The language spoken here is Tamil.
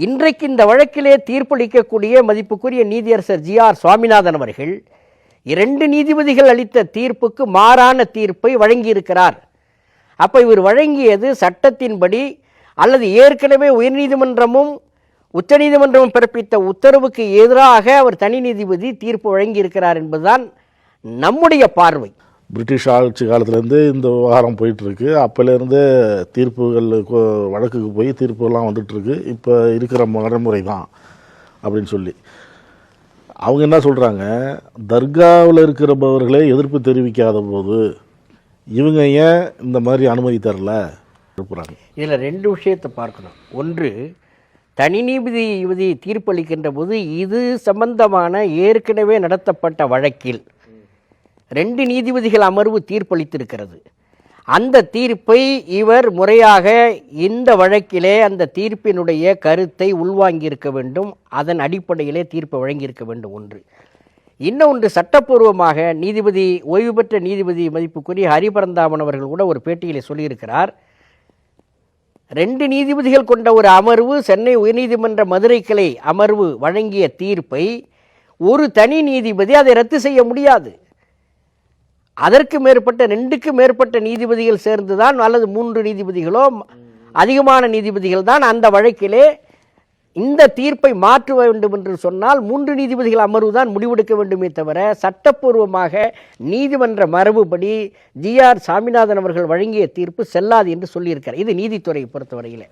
இன்றைக்கு இந்த வழக்கிலே தீர்ப்பளிக்கக்கூடிய மதிப்புக்குரிய நீதியரசர் ஜி.ஆர். சுவாமிநாதன் அவர்கள் 2 நீதிபதிகள் அளித்த தீர்ப்புக்கு மாறான தீர்ப்பை வழங்கியிருக்கிறார். அப்போ இவர் வழங்கியது சட்டத்தின்படி அல்லது ஏற்கனவே உயர்நீதிமன்றமும் உச்சநீதிமன்றமும் பிறப்பித்த உத்தரவுக்கு எதிராக அவர் தனி நீதிபதி தீர்ப்பு வழங்கியிருக்கிறார் என்பதுதான் நம்முடைய பார்வை. பிரிட்டிஷ் ஆட்சி காலத்திலேருந்து இந்த விவகாரம் போயிட்டுருக்கு. அப்போலேருந்து தீர்ப்புகள் வழக்குக்கு போய் தீர்ப்புகள்லாம் வந்துட்டுருக்கு. இப்போ இருக்கிற நடைமுறை தான் அப்படின்னு சொல்லி அவங்க என்ன சொல்கிறாங்க, தர்காவில் இருக்கிறவர்களே எதிர்ப்பு தெரிவிக்காத போது இவங்க ஏன் இந்த மாதிரி அனுமதி தரல எழுப்புறாங்க. இதில் 2 விஷயத்தை பார்க்கணும். ஒன்று, தனி நீதிபதி தீர்ப்பளிக்கின்ற போது இது சம்பந்தமான ஏற்கனவே நடத்தப்பட்ட வழக்கில் 2 நீதிபதிகள் அமர்வு தீர்ப்பளித்திருக்கிறது. அந்த தீர்ப்பை இவர் முறையாக இந்த வழக்கிலே அந்த தீர்ப்பினுடைய கருத்தை உள்வாங்கியிருக்க வேண்டும். அதன் அடிப்படையிலே தீர்ப்பை வழங்கியிருக்க வேண்டும். ஒன்று. இன்னொன்று, சட்டப்பூர்வமாக நீதிபதி ஓய்வு பெற்ற நீதிபதி மதிப்புக்குரிய ஹரிபரந்தாமன் அவர்கள் கூட ஒரு பேட்டியிலே சொல்லியிருக்கிறார், 2 நீதிபதிகள் கொண்ட ஒரு அமர்வு, சென்னை உயர்நீதிமன்ற மதுரை கிளை அமர்வு வழங்கிய தீர்ப்பை ஒரு தனி நீதிபதி அதை ரத்து செய்ய முடியாது. அதற்கு மேற்பட்ட 2க்கு மேற்பட்ட நீதிபதிகள் சேர்ந்துதான் அல்லது 3 நீதிபதிகளோ அதிகமான நீதிபதிகள் தான் அந்த வழக்கிலே இந்த தீர்ப்பை மாற்ற வேண்டும் என்று சொன்னால் 3 நீதிபதிகள் அமர்வு தான் முடிவெடுக்க வேண்டுமே தவிர சட்டப்பூர்வமாக நீதிமன்ற மரபுபடி ஜி.ஆர். சாமிநாதன் அவர்கள் வழங்கிய தீர்ப்பு செல்லாது என்று சொல்லியிருக்கிறார். இது நீதித்துறையை பொறுத்தவரையில்.